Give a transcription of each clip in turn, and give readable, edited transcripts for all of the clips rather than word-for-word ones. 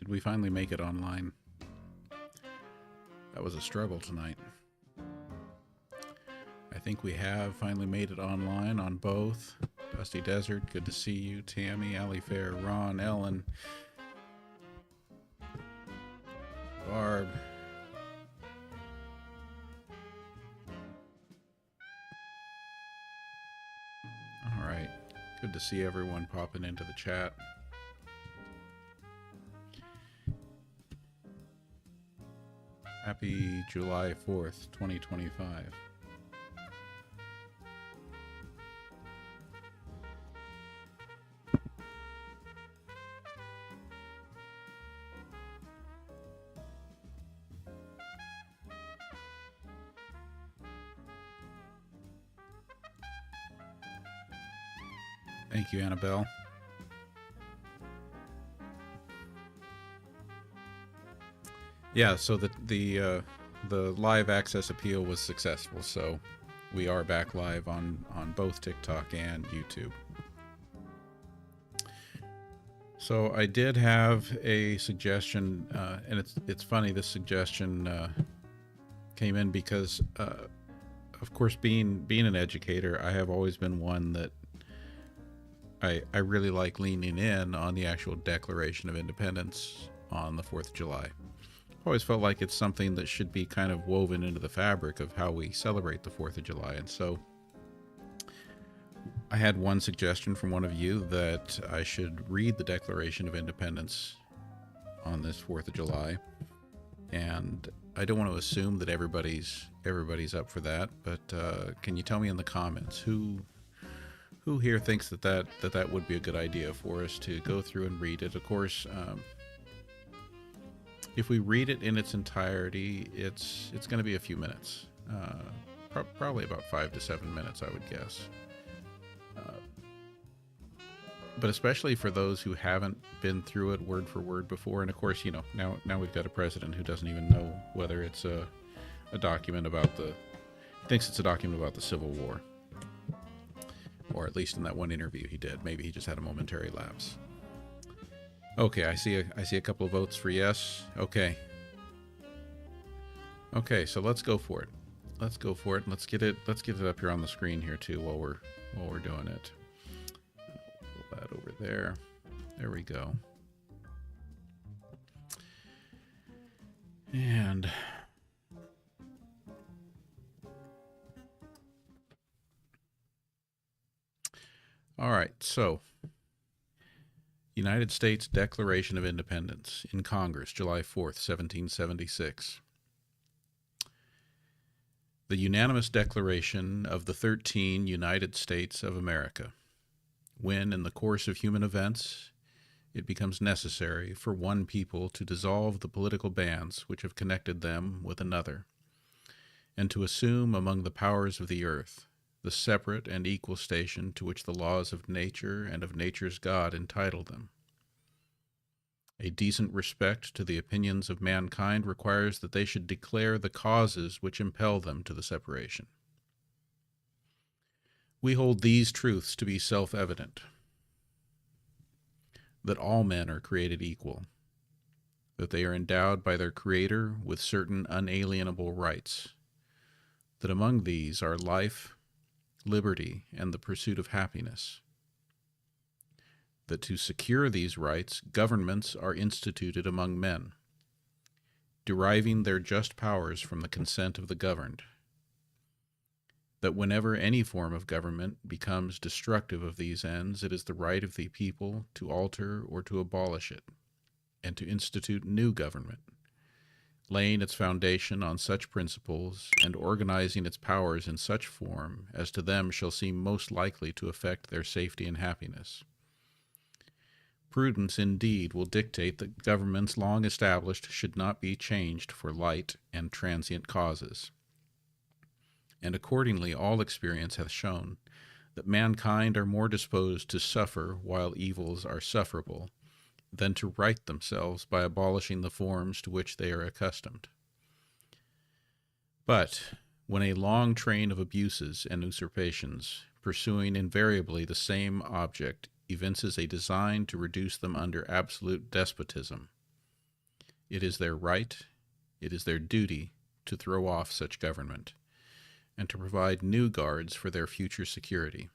Did we finally make it online? That was a struggle tonight. I think we have finally made it online on both. Dusty Desert, good to see you. Tammy, Ali Fair, Ron, Ellen, Barb. All right. Good to see everyone popping into the chat. Happy July 4th, 2025. Thank you, Annabelle. Yeah, so the live access appeal was successful, so we are back live on both TikTok and YouTube. So I did have a suggestion, and it's funny, this suggestion came in because, of course, being an educator, I have always been one that I really like leaning in on the actual Declaration of Independence on the 4th of July. Always felt like it's something that should be kind of woven into the fabric of how we celebrate the 4th of July. And so I had one suggestion from one of you that I should read the Declaration of Independence on this 4th of July. And I don't want to assume that everybody's up for that, but can you tell me in the comments who here thinks that would be a good idea for us to go through and read it? Of course, if we read it in its entirety, it's going to be a few minutes, probably about 5 to 7 minutes, I would guess. But especially for those who haven't been through it word for word before, and of course, you know, now we've got a president who doesn't even know whether it's a document about thinks it's a document about the Civil War. Or at least in that one interview he did. Maybe he just had a momentary lapse. Okay, I see a couple of votes for yes. Okay, so let's go for it. Let's get it up here on the screen here too while we're doing it. Pull that over there. There we go. And all right, so United States Declaration of Independence in Congress, July 4th, 1776. The unanimous declaration of the 13 United States of America, when in the course of human events it becomes necessary for one people to dissolve the political bands which have connected them with another, and to assume among the powers of the earth the separate and equal station to which the laws of nature and of nature's God entitle them. A decent respect to the opinions of mankind requires that they should declare the causes which impel them to the separation. We hold these truths to be self-evident: that all men are created equal, that they are endowed by their Creator with certain unalienable rights, that among these are life, liberty, and the pursuit of happiness, that to secure these rights, governments are instituted among men, deriving their just powers from the consent of the governed, that whenever any form of government becomes destructive of these ends, it is the right of the people to alter or to abolish it, and to institute new government, laying its foundation on such principles and organizing its powers in such form as to them shall seem most likely to affect their safety and happiness. Prudence indeed will dictate that governments long established should not be changed for light and transient causes. And accordingly all experience hath shown that mankind are more disposed to suffer while evils are sufferable, than to right themselves by abolishing the forms to which they are accustomed. But when a long train of abuses and usurpations, pursuing invariably the same object, evinces a design to reduce them under absolute despotism, It is their right, it is their duty to throw off such government, and to provide new guards for their future security.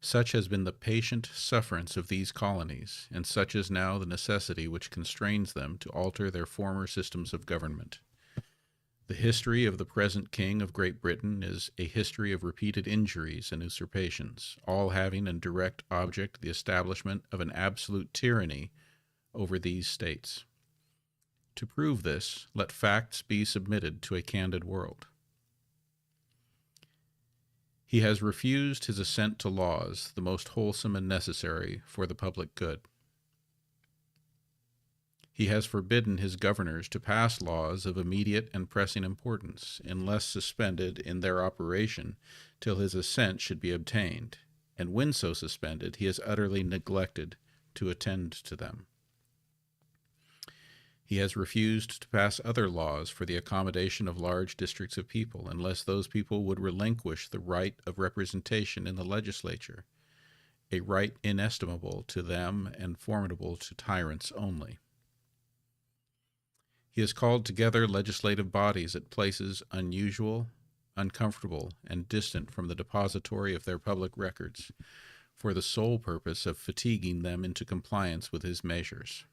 Such has been the patient sufferance of these colonies, and such is now the necessity which constrains them to alter their former systems of government. The history of the present King of Great Britain is a history of repeated injuries and usurpations, all having in direct object the establishment of an absolute tyranny over these states. To prove this, let facts be submitted to a candid world. He has refused his assent to laws, the most wholesome and necessary for the public good. He has forbidden his governors to pass laws of immediate and pressing importance, unless suspended in their operation till his assent should be obtained, and when so suspended, he has utterly neglected to attend to them. He has refused to pass other laws for the accommodation of large districts of people, unless those people would relinquish the right of representation in the legislature, a right inestimable to them and formidable to tyrants only. He has called together legislative bodies at places unusual, uncomfortable, and distant from the depository of their public records, for the sole purpose of fatiguing them into compliance with his measures.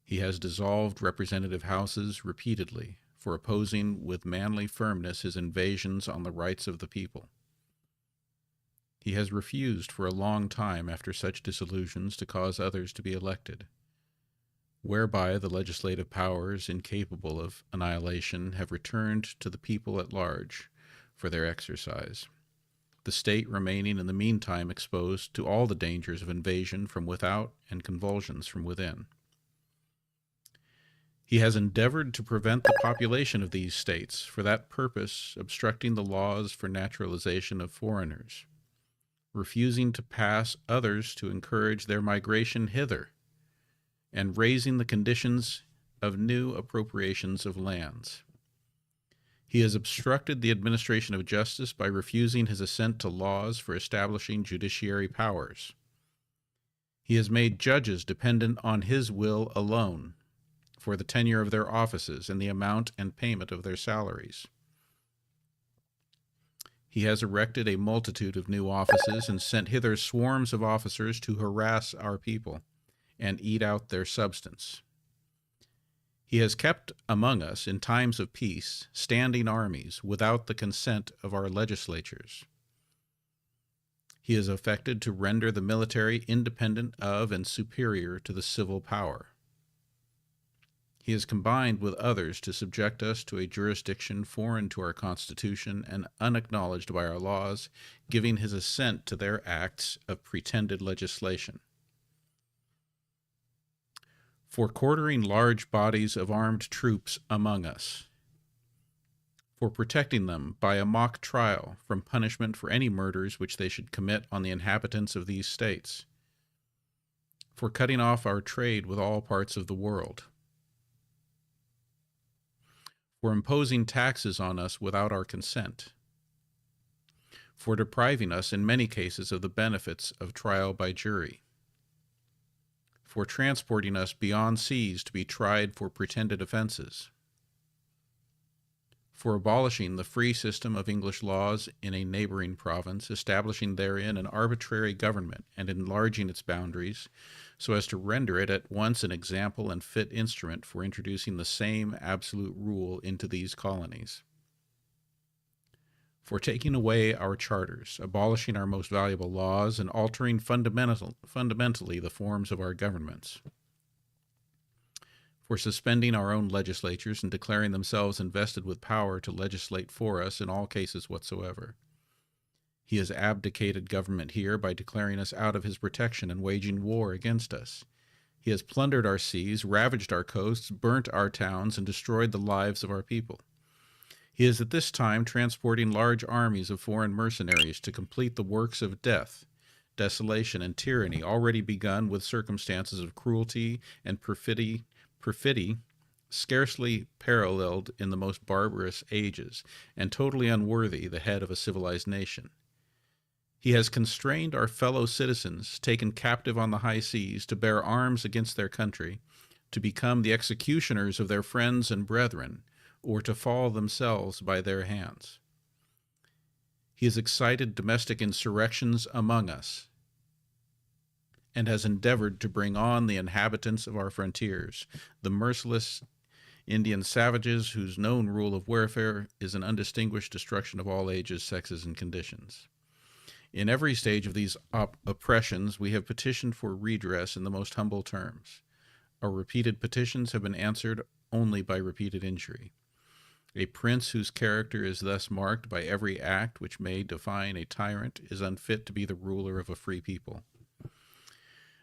He has dissolved representative houses repeatedly for opposing with manly firmness his invasions on the rights of the people. He has refused for a long time after such dissolutions to cause others to be elected, whereby the legislative powers incapable of annihilation have returned to the people at large for their exercise, the state remaining in the meantime exposed to all the dangers of invasion from without and convulsions from within. He has endeavored to prevent the population of these states, for that purpose obstructing the laws for naturalization of foreigners, refusing to pass others to encourage their migration hither, and raising the conditions of new appropriations of lands. He has obstructed the administration of justice by refusing his assent to laws for establishing judiciary powers. He has made judges dependent on his will alone for the tenure of their offices and the amount and payment of their salaries. He has erected a multitude of new offices and sent hither swarms of officers to harass our people and eat out their substance. He has kept among us, in times of peace, standing armies without the consent of our legislatures. He has affected to render the military independent of and superior to the civil power. He has combined with others to subject us to a jurisdiction foreign to our Constitution and unacknowledged by our laws, giving his assent to their acts of pretended legislation. For quartering large bodies of armed troops among us, for protecting them by a mock trial from punishment for any murders which they should commit on the inhabitants of these states, for cutting off our trade with all parts of the world, for imposing taxes on us without our consent, for depriving us in many cases of the benefits of trial by jury, for transporting us beyond seas to be tried for pretended offenses, for abolishing the free system of English laws in a neighboring province, establishing therein an arbitrary government and enlarging its boundaries so as to render it at once an example and fit instrument for introducing the same absolute rule into these colonies, for taking away our charters, abolishing our most valuable laws, and altering fundamentally the forms of our governments, for suspending our own legislatures and declaring themselves invested with power to legislate for us in all cases whatsoever. He has abdicated government here by declaring us out of his protection and waging war against us. He has plundered our seas, ravaged our coasts, burnt our towns, and destroyed the lives of our people. He is at this time transporting large armies of foreign mercenaries to complete the works of death, desolation, and tyranny already begun with circumstances of cruelty and perfidy scarcely paralleled in the most barbarous ages, and totally unworthy the head of a civilized nation. He has constrained our fellow citizens, taken captive on the high seas, to bear arms against their country, to become the executioners of their friends and brethren, or to fall themselves by their hands. He has excited domestic insurrections among us, and has endeavored to bring on the inhabitants of our frontiers, the merciless Indian savages whose known rule of warfare is an undistinguished destruction of all ages, sexes, and conditions. In every stage of these oppressions, we have petitioned for redress in the most humble terms. Our repeated petitions have been answered only by repeated injury. A prince whose character is thus marked by every act which may define a tyrant is unfit to be the ruler of a free people.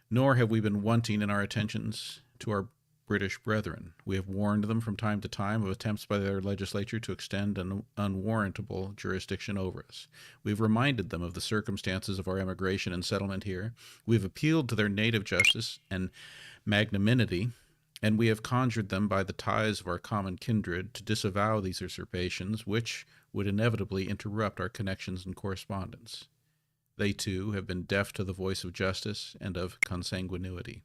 Nor have we been wanting in our attentions to our British brethren. We have warned them from time to time of attempts by their legislature to extend an unwarrantable jurisdiction over us. We've reminded them of the circumstances of our emigration and settlement here. We've appealed to their native justice and magnanimity, and we have conjured them by the ties of our common kindred to disavow these usurpations, which would inevitably interrupt our connections and correspondence. They, too, have been deaf to the voice of justice and of consanguinity.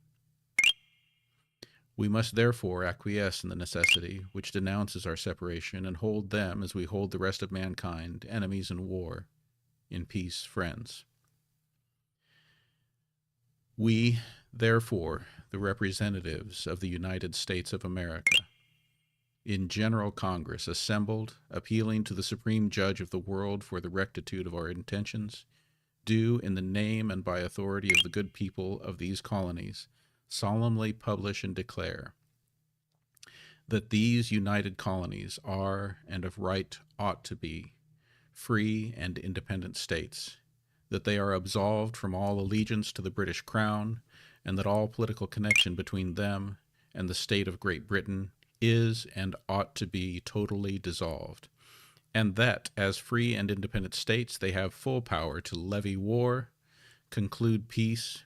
We must therefore acquiesce in the necessity which denounces our separation, and hold them, as we hold the rest of mankind, enemies in war, in peace, friends. We, therefore, the representatives of the United States of America, in General Congress, assembled, appealing to the Supreme Judge of the world for the rectitude of our intentions, do, in the name and by authority of the good people of these colonies, solemnly publish and declare that these united colonies are, and of right ought to be, free and independent states, that they are absolved from all allegiance to the British Crown, and that all political connection between them and the state of Great Britain is and ought to be totally dissolved, and that, as free and independent states, they have full power to levy war, conclude peace,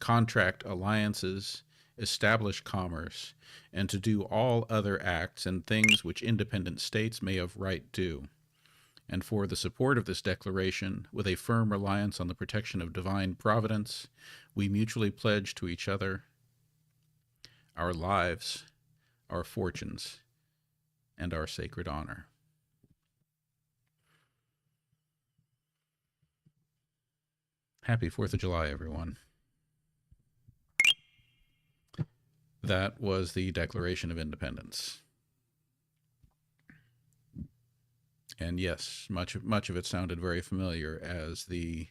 contract alliances, establish commerce, and to do all other acts and things which independent states may of right do. And for the support of this declaration, with a firm reliance on the protection of divine providence, we mutually pledge to each other our lives, our fortunes, and our sacred honor. Happy 4th of July, everyone. That was the Declaration of Independence. And yes, much of it sounded very familiar as the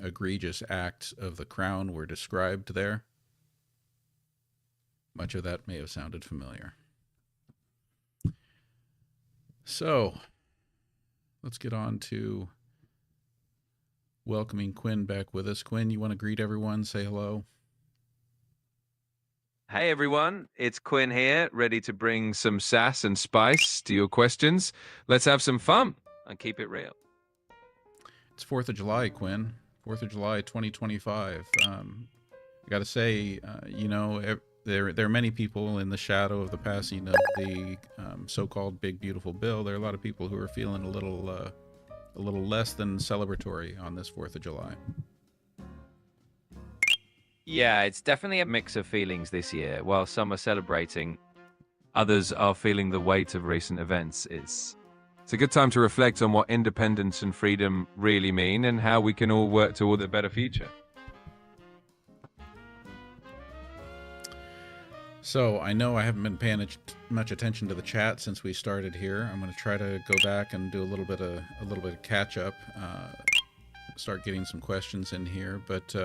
egregious acts of the Crown were described there. Much of that may have sounded familiar. So, let's get on to welcoming Quinn back with us. Quinn, you want to greet everyone? Say hello. Hey everyone, it's Quinn here, ready to bring some sass and spice to your questions. Let's have some fun and keep it real. It's 4th of July, Quinn. 4th of July, 2025. I got to say, there are many people in the shadow of the passing of the so-called Big Beautiful Bill. There are a lot of people who are feeling a little less than celebratory on this 4th of July. Yeah, it's definitely a mix of feelings this year. While some are celebrating, others are feeling the weight of recent events. It's a good time to reflect on what independence and freedom really mean and how we can all work toward a better future. So I know I haven't been paying much attention to the chat since we started here. I'm going to try to go back and do a little bit of catch up, start getting some questions in here. But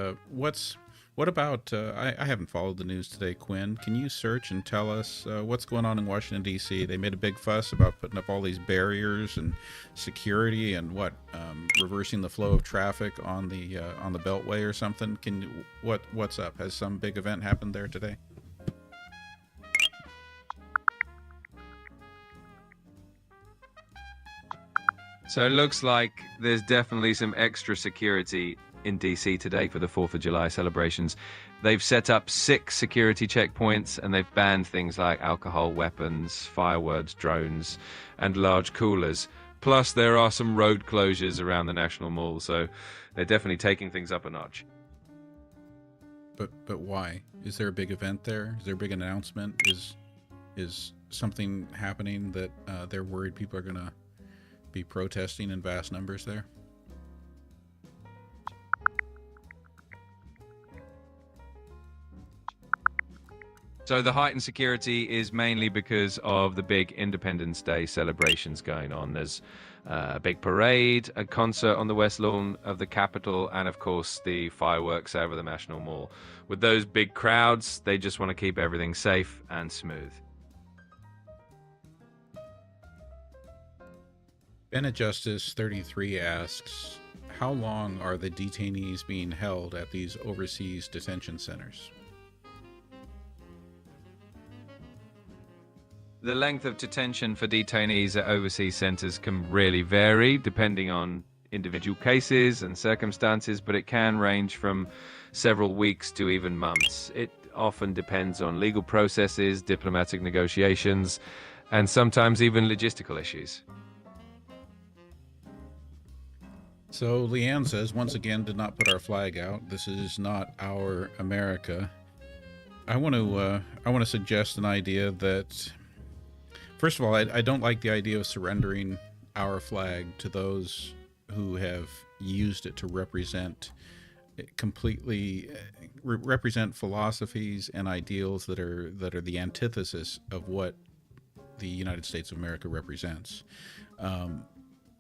what about, I haven't followed the news today, Quinn. Can you search and tell us what's going on in Washington, D.C.? They made a big fuss about putting up all these barriers and security and reversing the flow of traffic on the Beltway or something. What's up? Has some big event happened there today? So it looks like there's definitely some extra security in DC today for the 4th of July celebrations. They've set up 6 security checkpoints and they've banned things like alcohol, weapons, fireworks, drones, and large coolers. Plus, there are some road closures around the National Mall, so they're definitely taking things up a notch. But why? Is there a big event there? Is there a big announcement? Is something happening that they're worried people are going to be protesting in vast numbers there? So the heightened security is mainly because of the big Independence Day celebrations going on. There's a big parade, a concert on the West Lawn of the Capitol, and of course the fireworks over the National Mall. With those big crowds, they just want to keep everything safe and smooth. Bennett Justice 33 asks, how long are the detainees being held at these overseas detention centers? The length of detention for detainees at overseas centers can really vary depending on individual cases and circumstances, but it can range from several weeks to even months. It often depends on legal processes, diplomatic negotiations, and sometimes even logistical issues. So Leanne says, once again, did not put our flag out. This is not our America. I want to suggest an idea that, first of all, I don't like the idea of surrendering our flag to those who have used it to represent philosophies and ideals that are the antithesis of what the United States of America represents.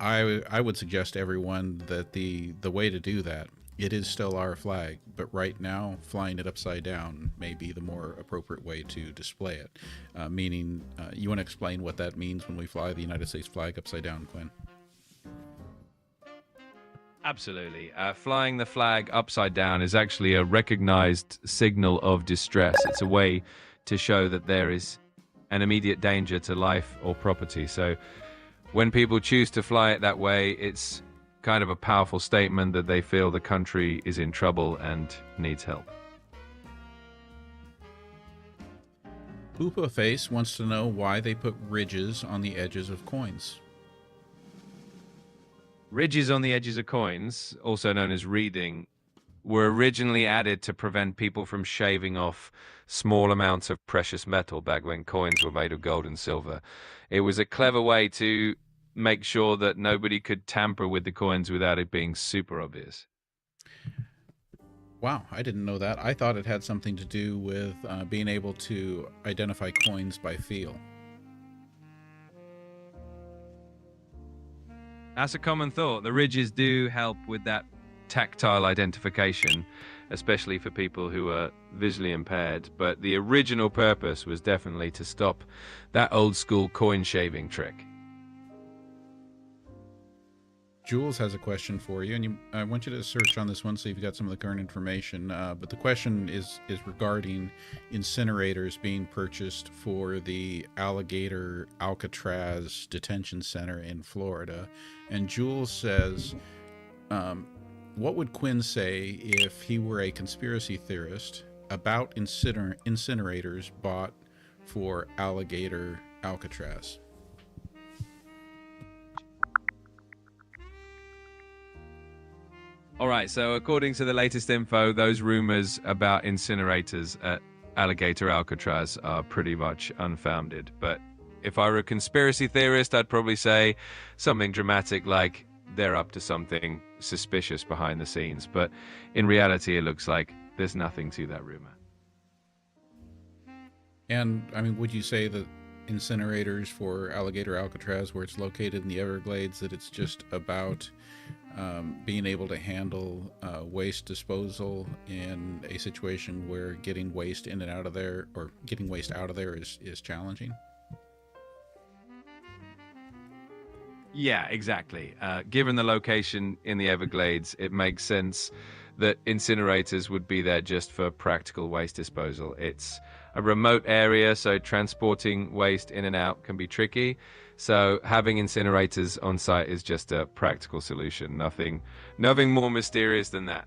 I would suggest to everyone that the way to do that, it is still our flag, but right now flying it upside down may be the more appropriate way to display it. Meaning, you want to explain what that means when we fly the United States flag upside down, Quinn? Absolutely. Flying the flag upside down is actually a recognized signal of distress. It's a way to show that there is an immediate danger to life or property. So when people choose to fly it that way, it's kind of a powerful statement that they feel the country is in trouble and needs help. Poopa Face wants to know why they put ridges on the edges of coins. Ridges on the edges of coins, also known as reeding, were originally added to prevent people from shaving off small amounts of precious metal back when coins were made of gold and silver. It was a clever way to make sure that nobody could tamper with the coins without it being super obvious. Wow, I didn't know that. I thought it had something to do with being able to identify coins by feel. That's a common thought. The ridges do help with that tactile identification, especially for people who are visually impaired. But the original purpose was definitely to stop that old school coin shaving trick. Jules has a question for you, and I want you to search on this one so you've got some of the current information. But the question is regarding incinerators being purchased for the Alligator Alcatraz Detention Center in Florida. And Jules says, what would Quinn say if he were a conspiracy theorist about incinerators bought for Alligator Alcatraz? All right, so according to the latest info, those rumors about incinerators at Alligator Alcatraz are pretty much unfounded. But if I were a conspiracy theorist, I'd probably say something dramatic like they're up to something suspicious behind the scenes. But in reality, it looks like there's nothing to that rumor. And, I mean, would you say that incinerators for Alligator Alcatraz, where it's located in the Everglades, that it's just about being able to handle waste disposal in a situation where getting waste in and out of there, or getting waste out of there, is challenging? Yeah, exactly. Given the location in the Everglades, it makes sense that incinerators would be there just for practical waste disposal. It's a remote area, so transporting waste in and out can be tricky. So having incinerators on site is just a practical solution. Nothing more mysterious than that.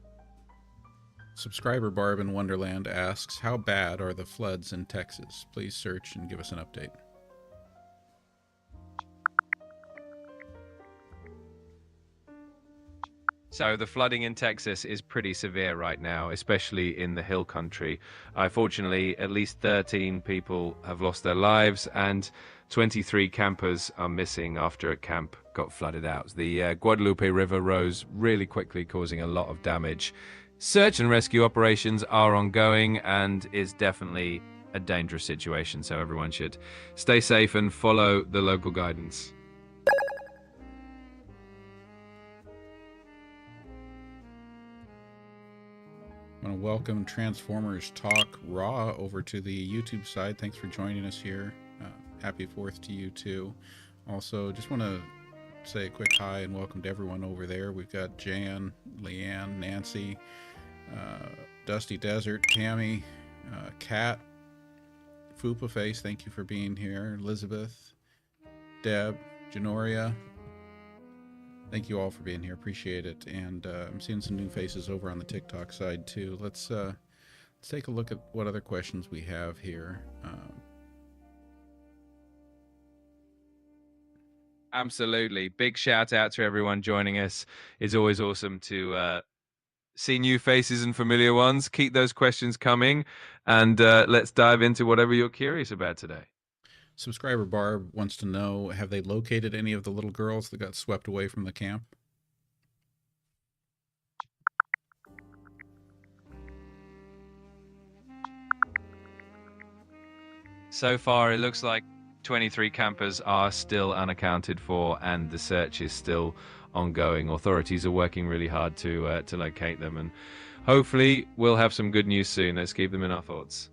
Subscriber Barb in Wonderland asks, how bad are the floods in Texas? Please search and give us an update. So the flooding in Texas is pretty severe right now, especially in the hill country. Fortunately, at least 13 people have lost their lives and 23 campers are missing after a camp got flooded out. The Guadalupe River rose really quickly, causing a lot of damage. Search and rescue operations are ongoing and is definitely a dangerous situation, so everyone should stay safe and follow the local guidance. I want to welcome Transformers Talk Raw over to the YouTube side. Thanks for joining us here. Happy 4th to you too. Also, just want to say a quick hi and welcome to everyone over there. We've got Jan, Leanne, Nancy, Dusty Desert, Tammy, Kat, Fupa Face, thank you for being here. Elizabeth, Deb, Janoria, thank you all for being here. Appreciate it. And I'm seeing some new faces over on the TikTok side too. Let's take a look at what other questions we have here. Absolutely. Big shout out to everyone joining us. It's always awesome to see new faces and familiar ones. Keep those questions coming, and let's dive into whatever you're curious about today. Subscriber Barb wants to know, have they located any of the little girls that got swept away from the camp? So far, it looks like 23 campers are still unaccounted for, and the search is still ongoing. Authorities are working really hard to locate them, and hopefully we'll have some good news soon. Let's keep them in our thoughts.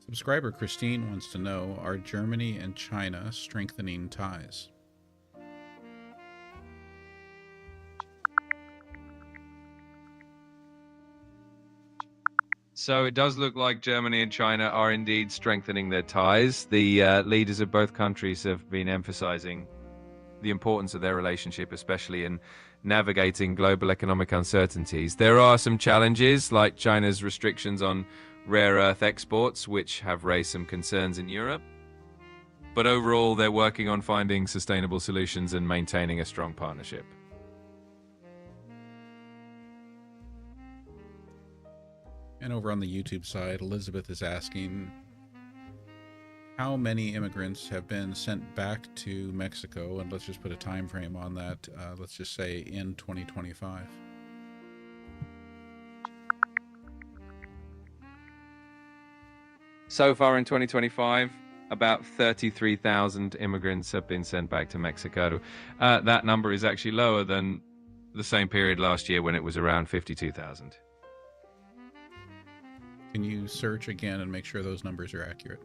Subscriber Christine wants to know, are Germany and China strengthening ties? So it does look like Germany and China are indeed strengthening their ties. The leaders of both countries have been emphasizing the importance of their relationship, especially in navigating global economic uncertainties. There are some challenges, like China's restrictions on rare earth exports, which have raised some concerns in Europe. But overall, they're working on finding sustainable solutions and maintaining a strong partnership. And over on the YouTube side, Elizabeth is asking, how many immigrants have been sent back to Mexico? And let's just put a time frame on that. Let's just say in 2025. So far in 2025, about 33,000 immigrants have been sent back to Mexico. That number is actually lower than the same period last year when it was around 52,000. Can you search again and make sure those numbers are accurate?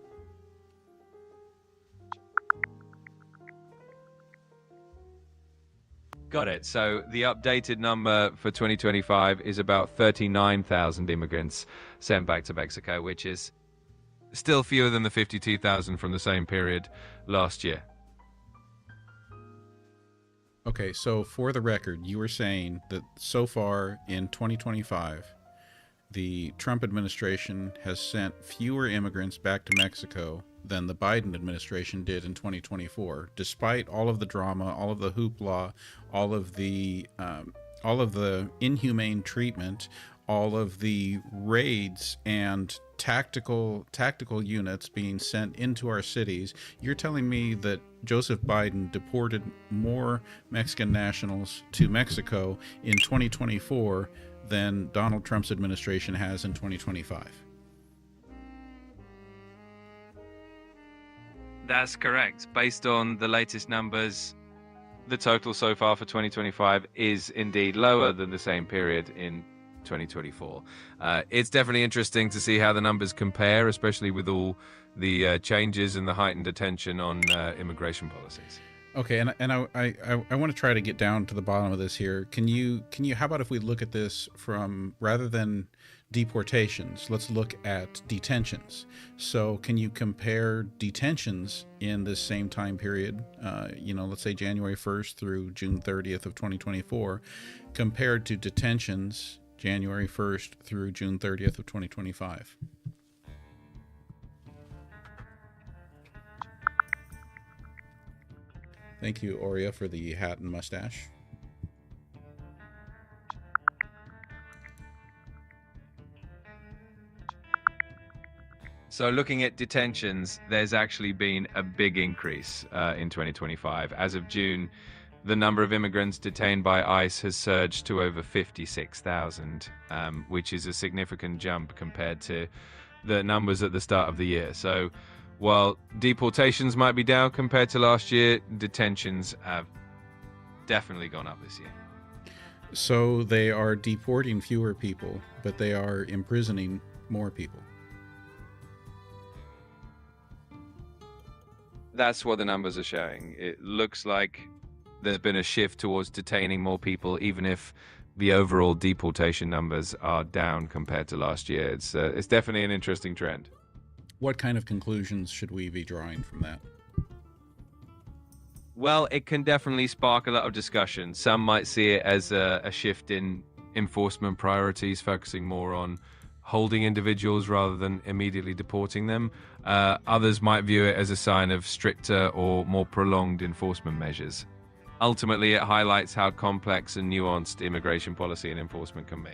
Got it. So the updated number for 2025 is about 39,000 immigrants sent back to Mexico, which is still fewer than the 52,000 from the same period last year. Okay, so for the record, you were saying that so far in 2025, the Trump administration has sent fewer immigrants back to Mexico than the Biden administration did in 2024, despite all of the drama, all of the hoopla, all of the inhumane treatment, all of the raids and tactical units being sent into our cities. You're telling me that Joseph Biden deported more Mexican nationals to Mexico in 2024 than Donald Trump's administration has in 2025. That's correct. Based on the latest numbers, the total so far for 2025 is indeed lower than the same period in 2024. It's definitely interesting to see how the numbers compare, especially with all the changes and the heightened attention on immigration policies. Okay, and I want to try to get down to the bottom of this here. Can you how about if we look at this from, rather than deportations, let's look at detentions. So can you compare detentions in this same time period, let's say January 1st through June 30th of 2024, compared to detentions January 1st through June 30th of 2025? Thank you, Aurea, for the hat and mustache. So looking at detentions, there's actually been a big increase in 2025. As of June, the number of immigrants detained by ICE has surged to over 56,000, which is a significant jump compared to the numbers at the start of the year. So while deportations might be down compared to last year, detentions have definitely gone up this year. So they are deporting fewer people, but they are imprisoning more people. That's what the numbers are showing. It looks like there's been a shift towards detaining more people, even if the overall deportation numbers are down compared to last year. It's definitely an interesting trend. What kind of conclusions should we be drawing from that? Well, it can definitely spark a lot of discussion. Some might see it as a shift in enforcement priorities, focusing more on holding individuals rather than immediately deporting them. Others might view it as a sign of stricter or more prolonged enforcement measures. Ultimately, it highlights how complex and nuanced immigration policy and enforcement can be.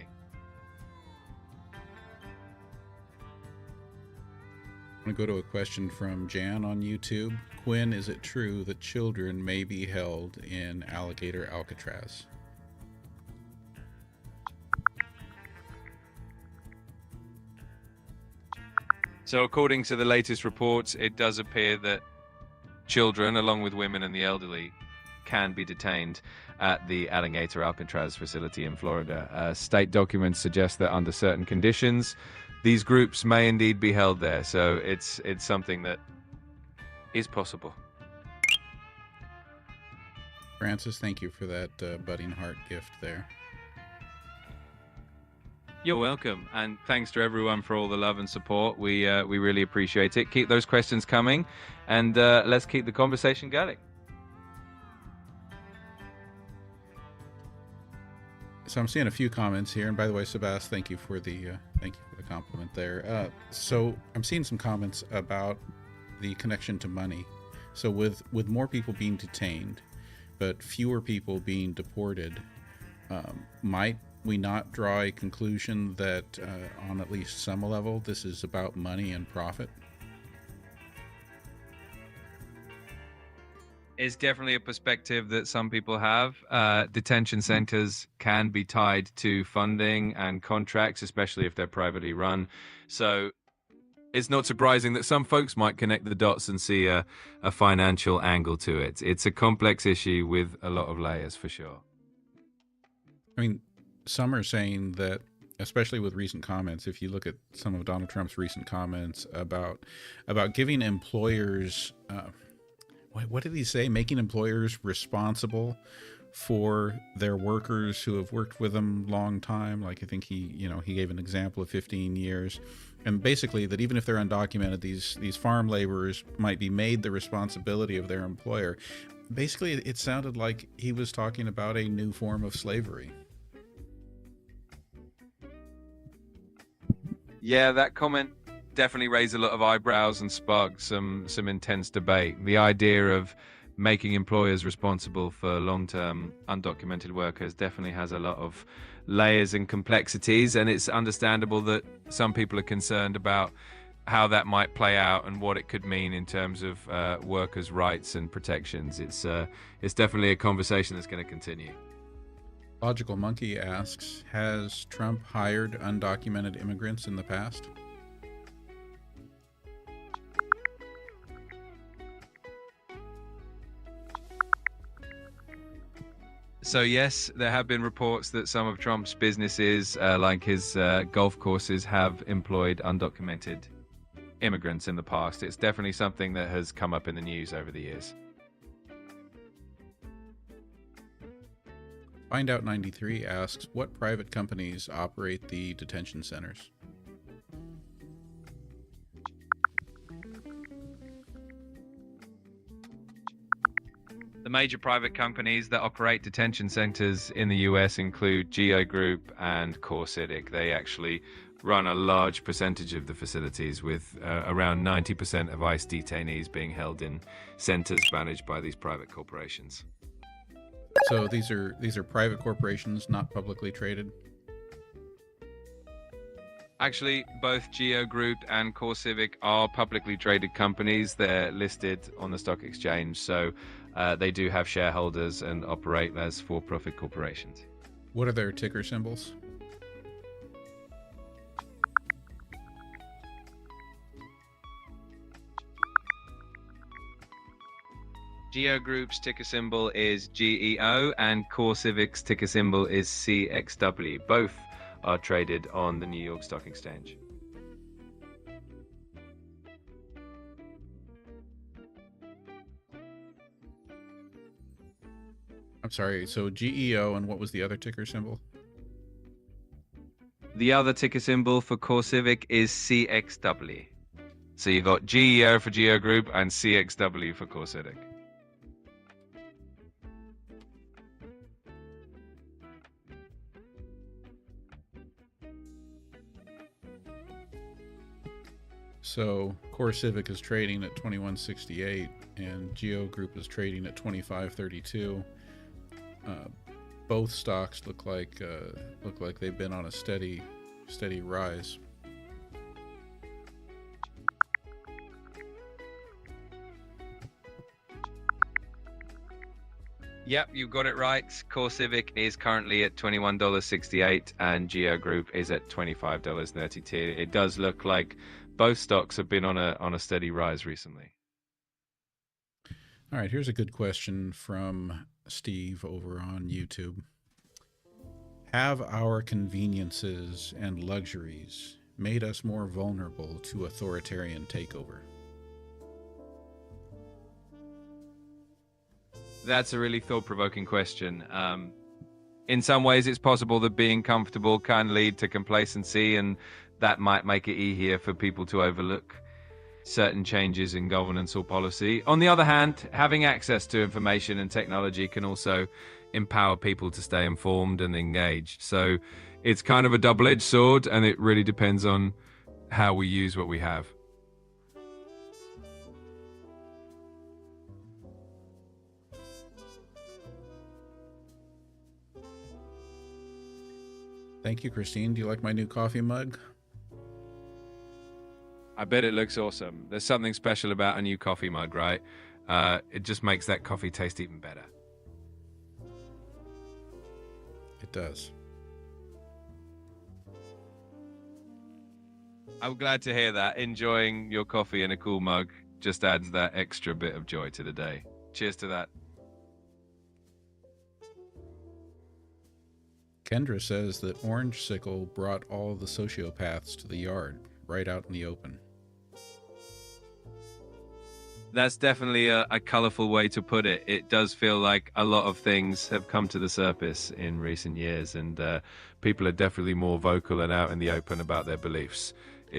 I'm going to go to a question from Jan on YouTube. Quinn, is it true that children may be held in alligator Alcatraz? So according to the latest reports, it does appear that children, along with women and the elderly, can be detained at the alligator Alcatraz facility in Florida. State documents suggest that under certain conditions, these groups may indeed be held there. So it's something that is possible. Francis, thank you for that budding heart gift there. You're welcome, and thanks to everyone for all the love and support. We really appreciate it. Keep those questions coming, and let's keep the conversation going. So I'm seeing a few comments here, and by the way, Sebas, thank you for the compliment there. So I'm seeing some comments about the connection to money. So with more people being detained, but fewer people being deported, might we not draw a conclusion that on at least some level this is about money and profit? It's definitely a perspective that some people have. Detention centers can be tied to funding and contracts, especially if they're privately run. So it's not surprising that some folks might connect the dots and see a financial angle to it. It's a complex issue with a lot of layers, for sure. I mean, some are saying that, especially with recent comments, if you look at some of Donald Trump's recent comments about giving employers, what did he say? Making employers responsible for their workers who have worked with them long time. Like I think he gave an example of 15 years, and basically that even if they're undocumented, these farm laborers might be made the responsibility of their employer. Basically, it sounded like he was talking about a new form of slavery. Yeah, that comment definitely raised a lot of eyebrows and sparked some intense debate. The idea of making employers responsible for long-term undocumented workers definitely has a lot of layers and complexities, and it's understandable that some people are concerned about how that might play out and what it could mean in terms of workers' rights and protections. It's definitely a conversation that's going to continue. Logical Monkey asks, has Trump hired undocumented immigrants in the past? So yes, there have been reports that some of Trump's businesses, like his golf courses, have employed undocumented immigrants in the past. It's definitely something that has come up in the news over the years. Find Out 93 asks, what private companies operate the detention centers? The major private companies that operate detention centers in the US include Geo Group and CoreCivic. They actually run a large percentage of the facilities, with around 90% of ICE detainees being held in centers managed by these private corporations. So these are private corporations, not publicly traded? Actually, both Geo Group and CoreCivic are publicly traded companies. They're listed on the stock exchange, so they do have shareholders and operate as for-profit corporations. What are their ticker symbols? Geo Group's ticker symbol is GEO, and CoreCivic's ticker symbol is CXW. Both are traded on the New York Stock Exchange. I'm sorry, so GEO, and what was the other ticker symbol? The other ticker symbol for CoreCivic is CXW. So you've got GEO for Geo Group and CXW for CoreCivic. So CoreCivic is trading at 2168, and Geo Group is trading at 2532. Both stocks look like they've been on a steady rise. Yep, you got it right. CoreCivic is currently at $21.68 and Geo Group is at $25.32. It does look like both stocks have been on a steady rise recently. All right, here's a good question from Steve over on YouTube. Have our conveniences and luxuries made us more vulnerable to authoritarian takeover? That's a really thought-provoking question. In some ways, it's possible that being comfortable can lead to complacency, and that might make it easier for people to overlook certain changes in governance or policy. On the other hand, having access to information and technology can also empower people to stay informed and engaged. So it's kind of a double-edged sword, and it really depends on how we use what we have. Thank you, Christine. Do you like my new coffee mug? I bet it looks awesome. There's something special about a new coffee mug, right? It just makes that coffee taste even better. It does. I'm glad to hear that. Enjoying your coffee in a cool mug just adds that extra bit of joy to the day. Cheers to that. Kendra says that Orange Sickle brought all the sociopaths to the yard, right out in the open. That's definitely a colorful way to put it. It does feel like a lot of things have come to the surface in recent years, and people are definitely more vocal and out in the open about their beliefs.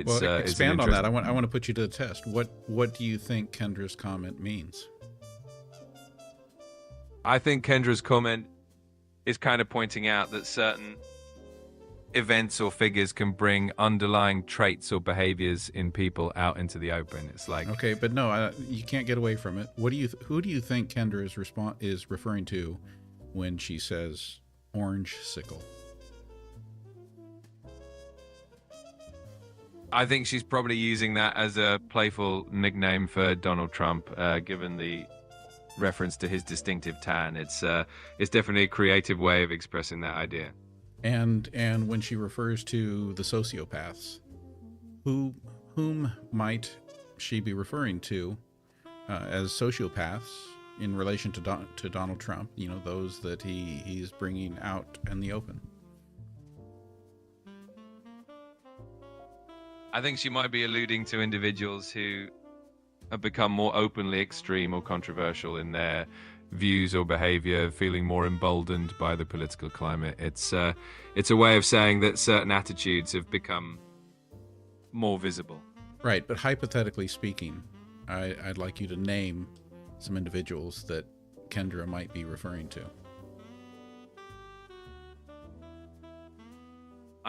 Well, expand on that. I want to put you to the test. What do you think Kendra's comment means? I think Kendra's comment is kind of pointing out that certain events or figures can bring underlying traits or behaviors in people out into the open. It's like, okay, but no, you can't get away from it. Who do you think Kendra is referring to when she says Orange Sickle? I think she's probably using that as a playful nickname for Donald Trump, given the reference to his distinctive tan. It's definitely a creative way of expressing that idea. And when she refers to the sociopaths, whom might she be referring to as sociopaths in relation to Donald Trump? You know, those that he's bringing out in the open. I think she might be alluding to individuals who have become more openly extreme or controversial in their views or behavior, feeling more emboldened by the political climate. It's a way of saying that certain attitudes have become more visible. Right, but hypothetically speaking, I'd like you to name some individuals that Kendra might be referring to.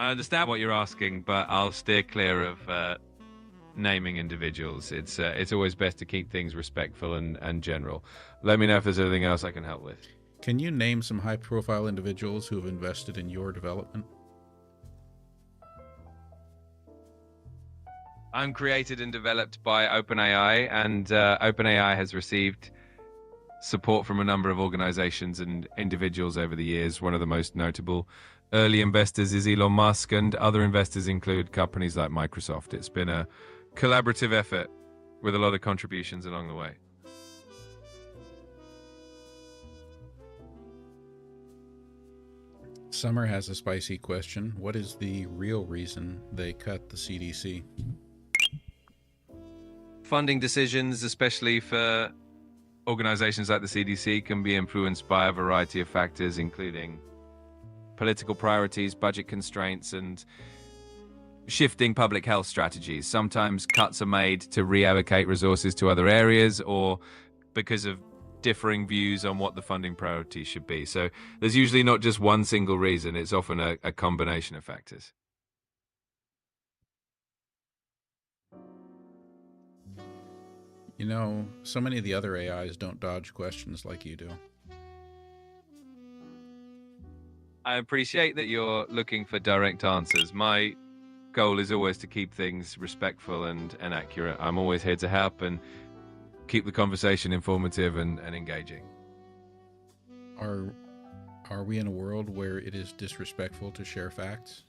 I understand what you're asking, but I'll steer clear of naming individuals. It's always best to keep things respectful and general. Let me know if there's anything else I can help with. Can you name some high-profile individuals who have invested in your development? I'm created and developed by OpenAI, and OpenAI has received support from a number of organizations and individuals over the years. One of the most notable early investors is Elon Musk, and other investors include companies like Microsoft. It's been a collaborative effort with a lot of contributions along the way. Summer has a spicy question. What is the real reason they cut the CDC? Funding decisions, especially for organizations like the CDC, can be influenced by a variety of factors, including political priorities, budget constraints, and shifting public health strategies. Sometimes cuts are made to reallocate resources to other areas, or because of differing views on what the funding priorities should be. So there's usually not just one single reason. It's often a combination of factors. You know, so many of the other AIs don't dodge questions like you do. I appreciate that you're looking for direct answers. My goal is always to keep things respectful and accurate. I'm always here to help and keep the conversation informative and engaging. Are we in a world where it is disrespectful to share facts?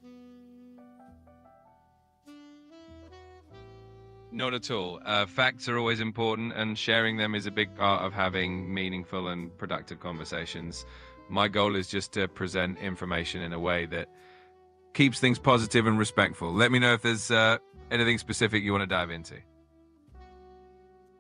Not at all. Facts are always important, and sharing them is a big part of having meaningful and productive conversations. My goal is just to present information in a way that keeps things positive and respectful. Let me know if there's anything specific you want to dive into.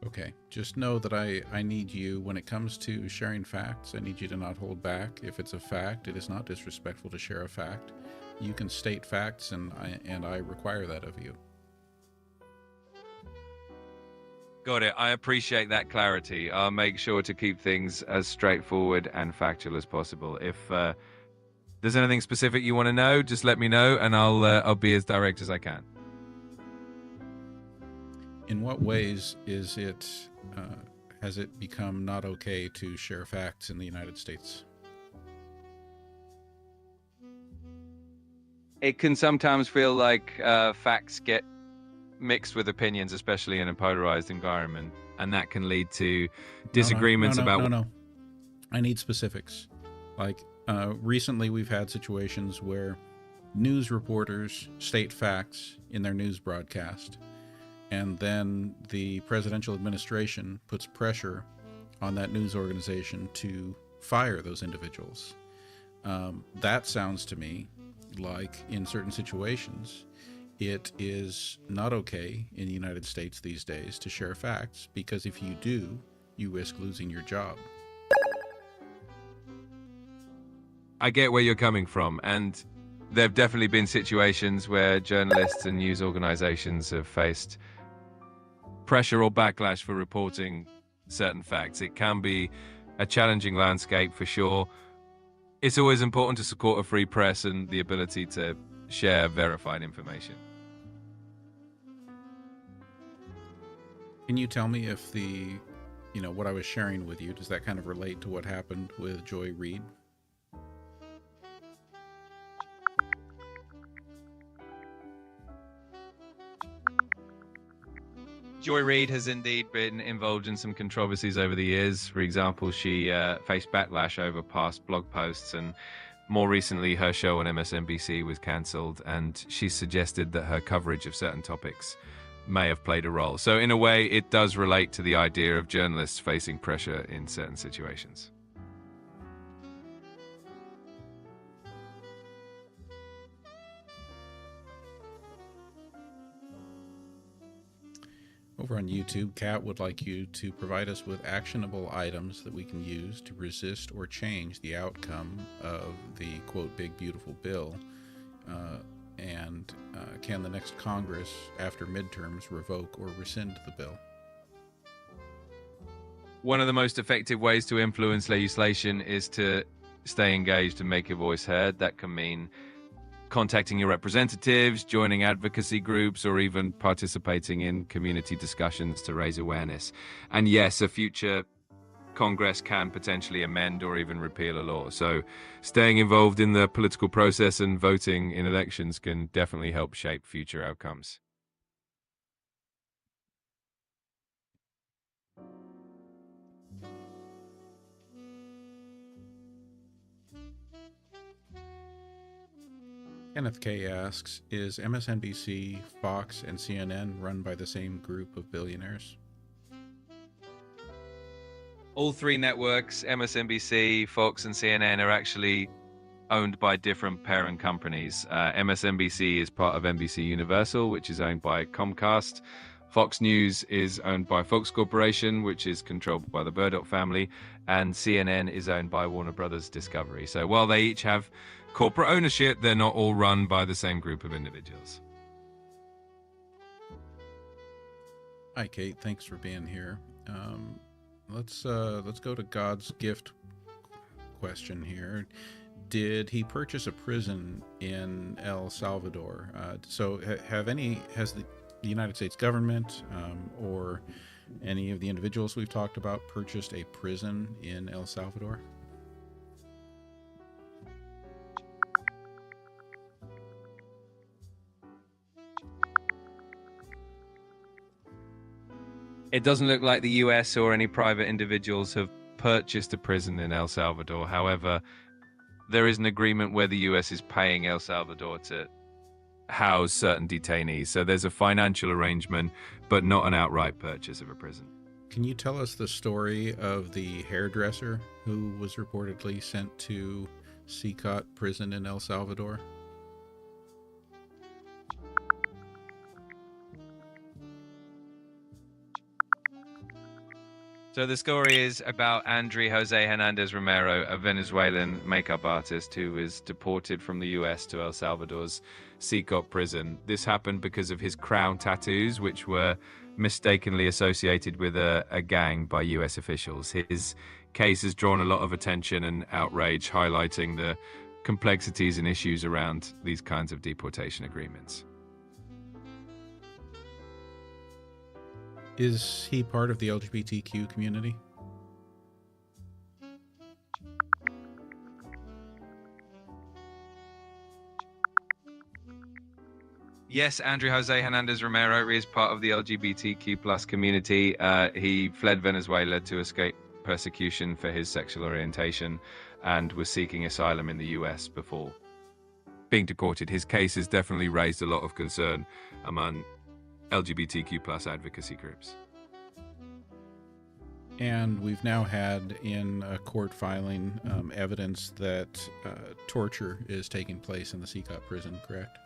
Okay, just know that I need you, when it comes to sharing facts, I need you to not hold back. If it's a fact, it is not disrespectful to share a fact. You can state facts, and I require that of you. Got it. I appreciate that clarity. I'll make sure to keep things as straightforward and factual as possible. If there's anything specific you want to know, just let me know, and I'll be as direct as I can. In what ways is it has it become not okay to share facts in the United States? It can sometimes feel like facts get mixed with opinions, especially in a polarized environment, and that can lead to disagreements about. No. I need specifics. Like recently, we've had situations where news reporters state facts in their news broadcast, and then the presidential administration puts pressure on that news organization to fire those individuals. That sounds to me like, in certain situations, it is not okay in the United States these days to share facts, because if you do, you risk losing your job. I get where you're coming from, and there have definitely been situations where journalists and news organizations have faced pressure or backlash for reporting certain facts. It can be a challenging landscape for sure. It's always important to support a free press and the ability to share verified information. Can you tell me if what I was sharing with you, does that kind of relate to what happened with Joy Reid? Joy Reid has indeed been involved in some controversies over the years. For example, she faced backlash over past blog posts, and more recently her show on MSNBC was cancelled, and she suggested that her coverage of certain topics may have played a role. So in a way, it does relate to the idea of journalists facing pressure in certain situations. Over on YouTube, Kat would like you to provide us with actionable items that we can use to resist or change the outcome of the, quote, big beautiful bill. And can the next Congress, after midterms, revoke or rescind the bill? One of the most effective ways to influence legislation is to stay engaged and make your voice heard. That can mean contacting your representatives, joining advocacy groups, or even participating in community discussions to raise awareness. And yes, a future Congress can potentially amend or even repeal a law. So staying involved in the political process and voting in elections can definitely help shape future outcomes. Kenneth K. asks, is MSNBC, Fox, and CNN run by the same group of billionaires? All three networks, MSNBC, Fox, and CNN, are actually owned by different parent companies. MSNBC is part of NBC Universal, which is owned by Comcast. Fox News is owned by Fox Corporation, which is controlled by the Murdoch family. And CNN is owned by Warner Brothers Discovery. So while they each have corporate ownership, they're not all run by the same group of individuals. Hi, Kate. Thanks for being here. Let's go to God's gift question here. Did he purchase a prison in El Salvador? Has the United States government or any of the individuals we've talked about purchased a prison in El Salvador? It doesn't look like the US or any private individuals have purchased a prison in El Salvador. However, there is an agreement where the US is paying El Salvador to house certain detainees. So there's a financial arrangement, but not an outright purchase of a prison. Can you tell us the story of the hairdresser who was reportedly sent to Secot prison in El Salvador? So the story is about Andre Jose Hernandez Romero, a Venezuelan makeup artist who was deported from the US to El Salvador's Secot prison. This happened because of his crown tattoos, which were mistakenly associated with a gang by US officials. His case has drawn a lot of attention and outrage, highlighting the complexities and issues around these kinds of deportation agreements. Is he part of the LGBTQ community? Yes, Andre Jose Hernandez Romero is part of the LGBTQ plus community. He fled Venezuela to escape persecution for his sexual orientation and was seeking asylum in the US before being deported. His case has definitely raised a lot of concern among LGBTQ plus advocacy groups. And we've now had in a court filing evidence that torture is taking place in the Secot prison, correct?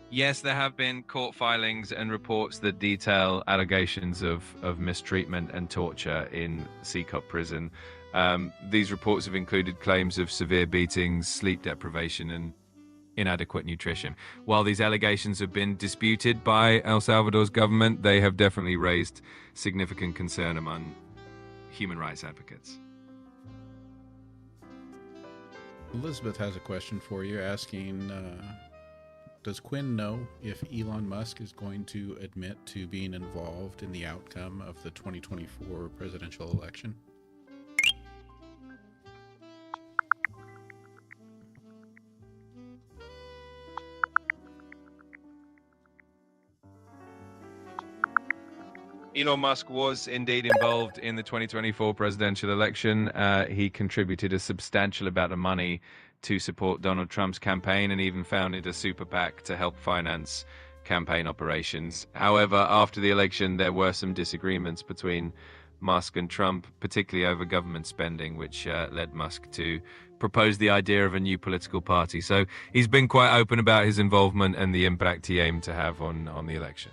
Yes, there have been court filings and reports that detail allegations of mistreatment and torture in Secot prison. These reports have included claims of severe beatings, sleep deprivation, and inadequate nutrition. While these allegations have been disputed by El Salvador's government, they have definitely raised significant concern among human rights advocates. Elizabeth has a question for you, asking, does Quinn know if Elon Musk is going to admit to being involved in the outcome of the 2024 presidential election? Elon Musk was indeed involved in the 2024 presidential election. He contributed a substantial amount of money to support Donald Trump's campaign and even founded a super PAC to help finance campaign operations. However, after the election, there were some disagreements between Musk and Trump, particularly over government spending, which led Musk to propose the idea of a new political party. So he's been quite open about his involvement and the impact he aimed to have on the election.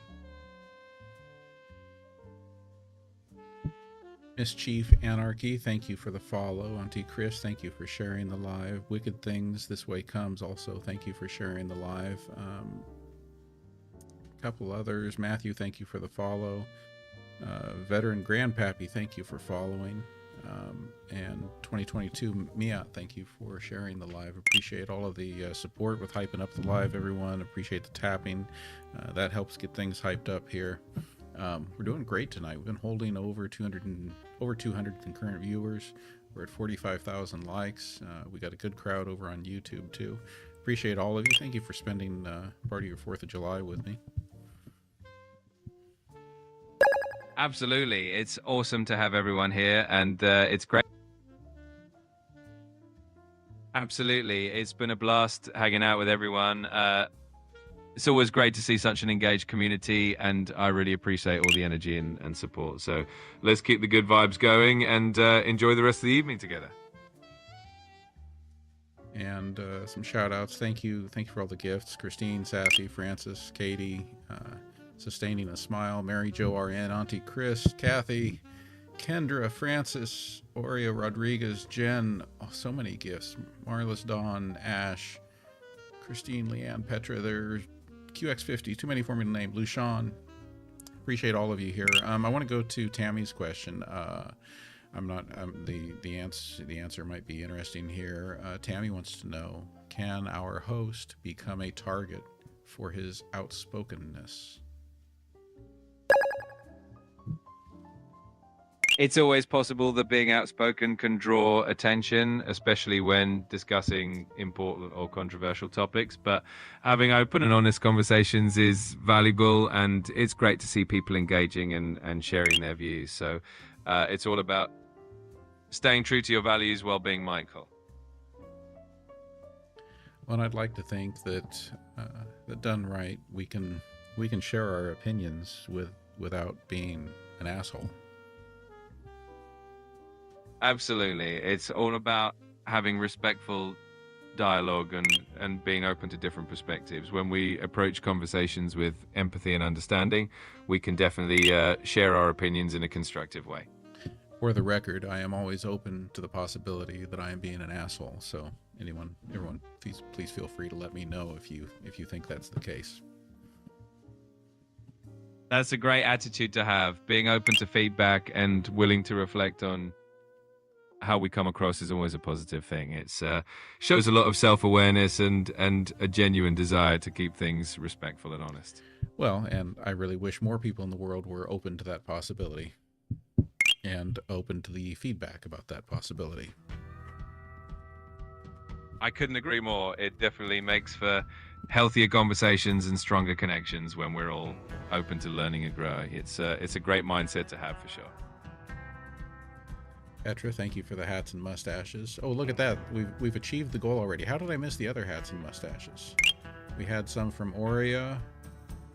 Mischief Anarchy, thank you for the follow. Auntie Chris, thank you for sharing the live. Wicked Things This Way Comes, also thank you for sharing the live. A couple others. Matthew, thank you for the follow. Veteran Grandpappy, thank you for following. And 2022 Mia, thank you for sharing the live. Appreciate all of the support with hyping up the live, everyone. Appreciate the tapping. That helps get things hyped up here. We're doing great tonight. We've been holding over 200 concurrent viewers. We're at 45,000 likes. We got a good crowd over on YouTube too. Appreciate all of you. Thank you for spending part of your 4th of July with me. Absolutely. It's awesome to have everyone here, and it's great. Absolutely. It's been a blast hanging out with everyone. It's always great to see such an engaged community, and I really appreciate all the energy and support. So let's keep the good vibes going and enjoy the rest of the evening together. And some shout outs. Thank you for all the gifts. Christine, Sassy, Francis, Katie, Sustaining a Smile, Mary Jo RN, Auntie Chris, Kathy, Kendra, Francis, Aurea Rodriguez, Jen. Oh, so many gifts. Marlis Dawn, Ash, Christine, Leanne, Petra. There's QX50. Too many for me to name. Lucian. Appreciate all of you here. I want to go to Tammy's question. The answer might be interesting here. Tammy wants to know: can our host become a target for his outspokenness? It's always possible that being outspoken can draw attention, especially when discussing important or controversial topics. But having open and honest conversations is valuable, and it's great to see people engaging and sharing their views. So it's all about staying true to your values while being mindful. Well, I'd like to think that that done right, we can share our opinions without being an asshole. Absolutely. It's all about having respectful dialogue and being open to different perspectives. When we approach conversations with empathy and understanding, we can definitely share our opinions in a constructive way. For the record, I am always open to the possibility that I am being an asshole. So everyone, please feel free to let me know if you think that's the case. That's a great attitude to have. Being open to feedback and willing to reflect on how we come across is always a positive thing. It's shows a lot of self-awareness and a genuine desire to keep things respectful and honest. Well, and I really wish more people in the world were open to that possibility and open to the feedback about that possibility. I couldn't agree more. It definitely makes for healthier conversations and stronger connections when we're all open to learning and growing. It's a great mindset to have for sure. Petra, thank you for the hats and mustaches. Oh, look at that. We've achieved the goal already. How did I miss the other hats and mustaches? We had some from Aurea,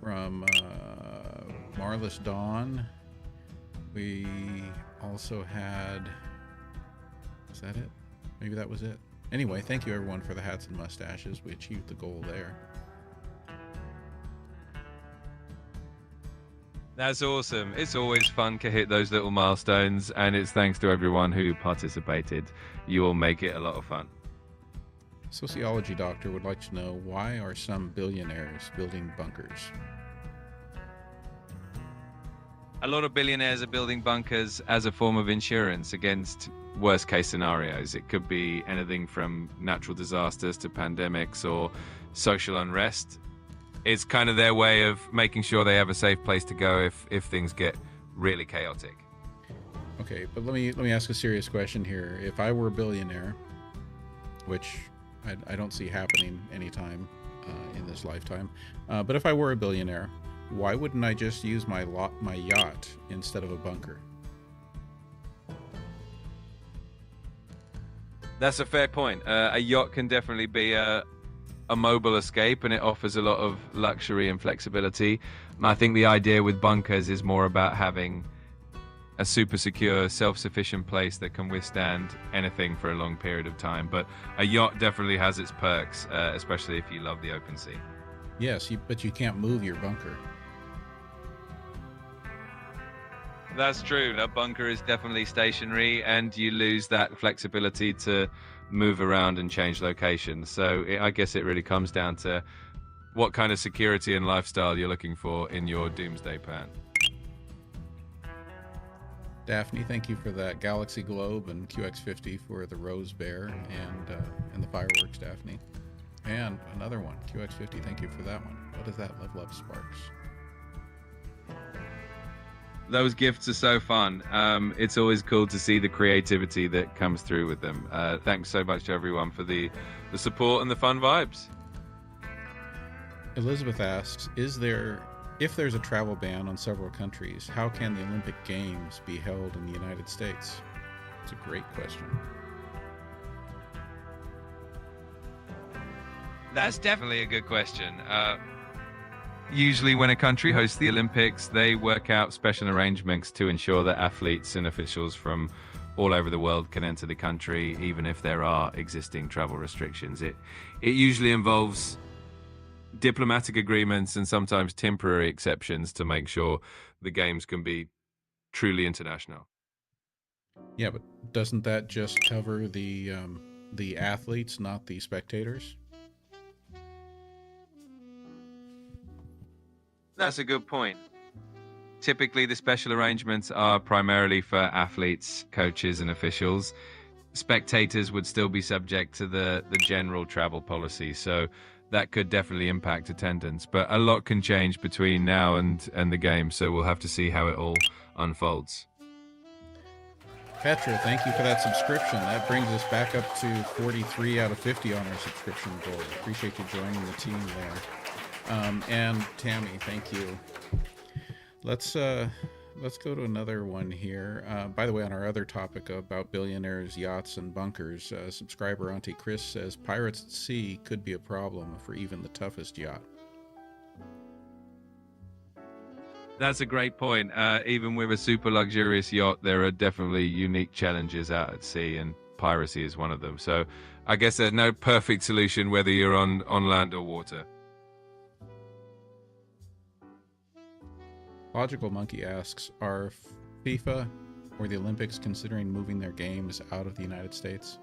from Marlis Dawn. We also had... is that it? Maybe that was it. Anyway, thank you everyone for the hats and mustaches. We achieved the goal there. That's awesome. It's always fun to hit those little milestones, and it's thanks to everyone who participated. You all make it a lot of fun. Sociology doctor would like to know, why are some billionaires building bunkers? A lot of billionaires are building bunkers as a form of insurance against worst case scenarios. It could be anything from natural disasters to pandemics or social unrest. It's kind of their way of making sure they have a safe place to go if things get really chaotic. Okay, but let me ask a serious question here. If I were a billionaire, which I don't see happening anytime in this lifetime, but if I were a billionaire, why wouldn't I just use my yacht instead of a bunker? That's a fair point. A yacht can definitely be a mobile escape, and it offers a lot of luxury and flexibility. I think the idea with bunkers is more about having a super secure, self-sufficient place that can withstand anything for a long period of time. But a yacht definitely has its perks, especially if you love the open sea. Yes, but you can't move your bunker. That's true. A bunker is definitely stationary, and you lose that flexibility to move around and change locations. So I guess it really comes down to what kind of security and lifestyle you're looking for in your doomsday plan. Daphne, thank you for that Galaxy Globe, and QX50 for the Rose Bear and the fireworks, Daphne. And another one, QX50, thank you for that one. What is that? Love Sparks. Those gifts are so fun. It's always cool to see the creativity that comes through with them. Thanks so much to everyone for the support and the fun vibes. Elizabeth asks, if there's a travel ban on several countries, how can the Olympic Games be held in the United States? It's a great question. That's definitely a good question. Usually when a country hosts the Olympics, they work out special arrangements to ensure that athletes and officials from all over the world can enter the country, even if there are existing travel restrictions. It usually involves diplomatic agreements and sometimes temporary exceptions to make sure the games can be truly international. Yeah, but doesn't that just cover the athletes, not the spectators? That's a good point. Typically, the special arrangements are primarily for athletes, coaches, and officials. Spectators would still be subject to the general travel policy, so that could definitely impact attendance. But a lot can change between now and the game, so we'll have to see how it all unfolds. Petra, thank you for that subscription. That brings us back up to 43 out of 50 on our subscription goal. Appreciate you joining the team there. And Tammy, thank you. Let's go to another one here. By the way, on our other topic about billionaires, yachts, and bunkers, subscriber Auntie Chris says pirates at sea could be a problem for even the toughest yacht. That's a great point. Even with a super luxurious yacht, there are definitely unique challenges out at sea, and piracy is one of them. So I guess there's no perfect solution whether you're on land or water. Logical Monkey asks, are FIFA or the Olympics considering moving their games out of the United States?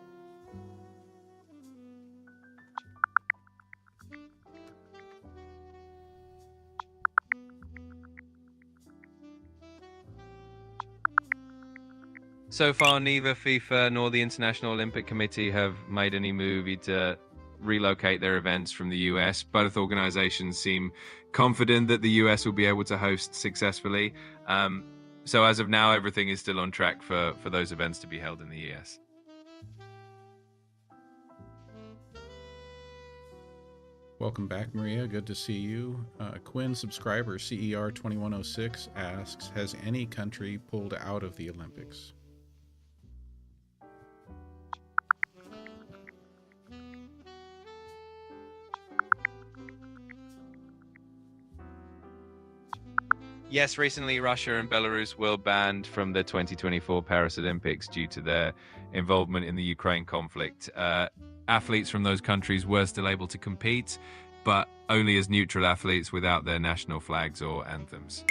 So far, neither FIFA nor the International Olympic Committee have made any move to relocate their events from the US. Both organizations seem confident that the US will be able to host successfully. So as of now, everything is still on track for those events to be held in the US. Welcome back, Maria. Good to see you. Quinn subscriber CER2106 asks, has any country pulled out of the Olympics? Yes, recently Russia and Belarus were banned from the 2024 Paris Olympics due to their involvement in the Ukraine conflict. Athletes from those countries were still able to compete, but only as neutral athletes without their national flags or anthems.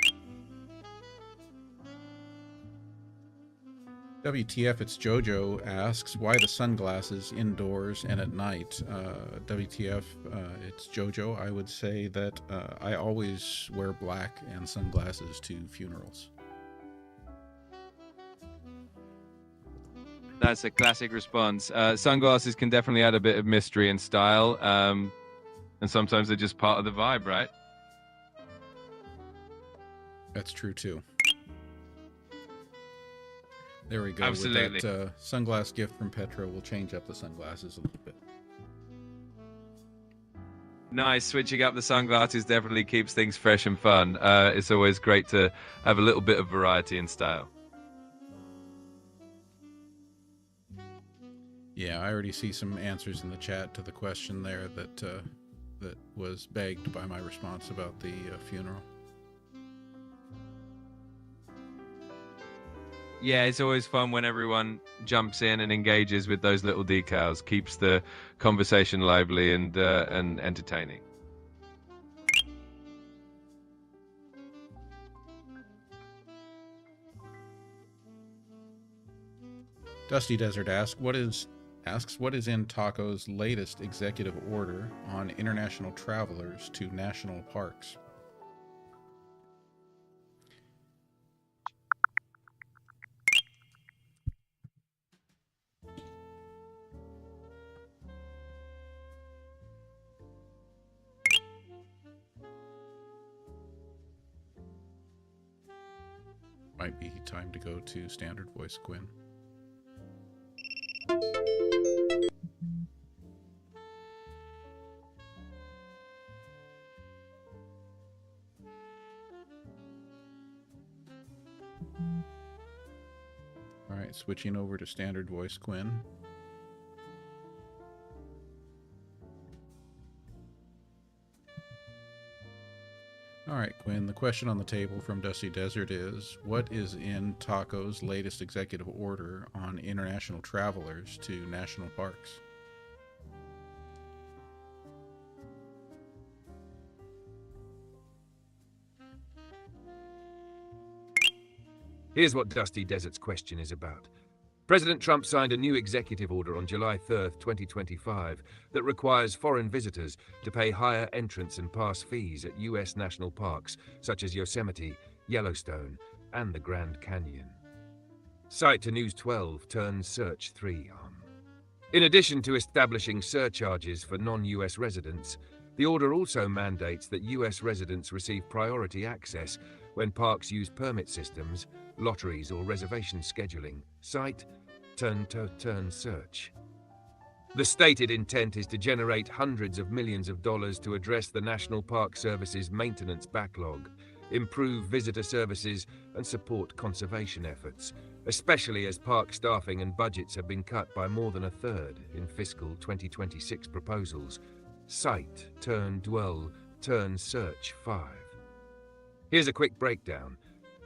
WTF, it's Jojo asks, why the sunglasses indoors and at night? WTF, it's Jojo. I would say that I always wear black and sunglasses to funerals. That's a classic response. Sunglasses can definitely add a bit of mystery and style, and sometimes they're just part of the vibe, right? That's true too. There we go. Absolutely. With that sunglass gift from Petra, we'll change up the sunglasses a little bit. Nice. Switching up the sunglasses definitely keeps things fresh and fun. It's always great to have a little bit of variety and style. Yeah, I already see some answers in the chat to the question there that was begged by my response about the funeral. Yeah, it's always fun when everyone jumps in and engages with those little decals. Keeps the conversation lively and entertaining. Dusty Desert asks, what is in Taco's latest executive order on international travelers to national parks? might be time to go to standard voice, Quinn. All right, switching over to standard voice, Quinn. All right, Quinn, the question on the table from Dusty Desert is, what is in Taco's latest executive order on international travelers to national parks? Here's what Dusty Desert's question is about. President Trump signed a new executive order on July 3rd, 2025, that requires foreign visitors to pay higher entrance and pass fees at U.S. national parks such as Yosemite, Yellowstone, and the Grand Canyon. Cite to News 12 turns Search 3 on. In addition to establishing surcharges for non-U.S. residents, the order also mandates that U.S. residents receive priority access when parks use permit systems, lotteries, or reservation scheduling. Cite turn Search. The stated intent is to generate hundreds of millions of dollars to address the National Park Service's maintenance backlog, improve visitor services, and support conservation efforts, especially as park staffing and budgets have been cut by more than a third in fiscal 2026 proposals. Cite turn Search 5. Here's a quick breakdown.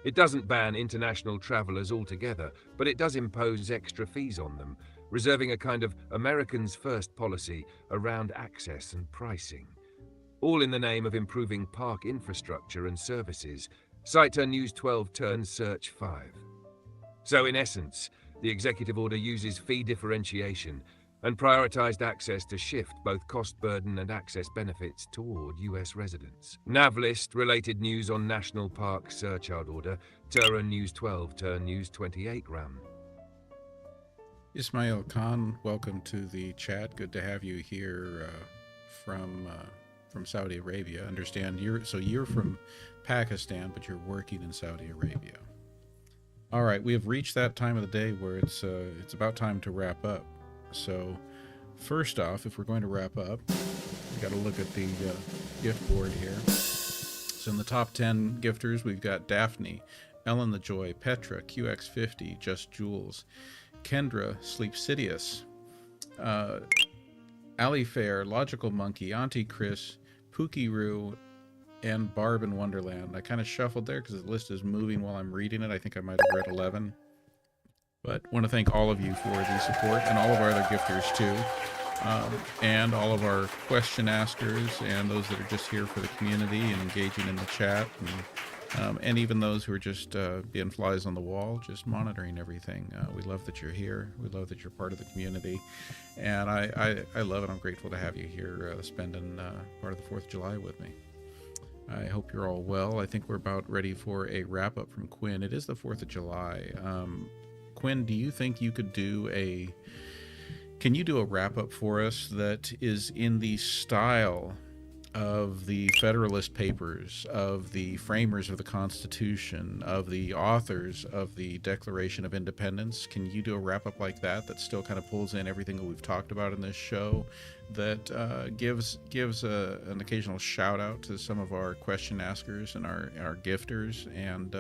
It doesn't ban international travelers altogether, but it does impose extra fees on them, reserving a kind of Americans First policy around access and pricing. All in the name of improving park infrastructure and services. Cite News 12 turns Search 5. So in essence, the executive order uses fee differentiation and prioritized access to shift both cost burden and access benefits toward U.S. residents. Navlist related news on National Park Surcharge Order, turn News 12, turn News 28 ram. Ismail Khan, welcome to the chat. Good to have you here from Saudi Arabia. I understand you're from Pakistan, but you're working in Saudi Arabia. All right, we have reached that time of the day where it's about time to wrap up. So first off, if we're going to wrap up, we got to look at the gift board here. So in the top 10 gifters, we've got Daphne, Ellen the Joy, Petra, QX50, Just Jules, Kendra, Sleepsidious, Ali Fair, Logical Monkey, Auntie Chris, Pookie Roo, and Barb in Wonderland. I kind of shuffled there because the list is moving while I'm reading it. I think I might have read 11. But I want to thank all of you for the support and all of our other gifters too. And all of our question askers and those that are just here for the community and engaging in the chat. And even those who are just being flies on the wall, just monitoring everything. We love that you're here. We love that you're part of the community. And I love it. I'm grateful to have you here spending part of the 4th of July with me. I hope you're all well. I think we're about ready for a wrap up from Quinn. It is the 4th of July. Quinn, do you think you could can you do a wrap up for us that is in the style of the Federalist Papers, of the framers of the Constitution, of the authors of the Declaration of Independence? Can you do a wrap up like that still kind of pulls in everything that we've talked about in this show, that gives an occasional shout out to some of our question askers and our gifters, and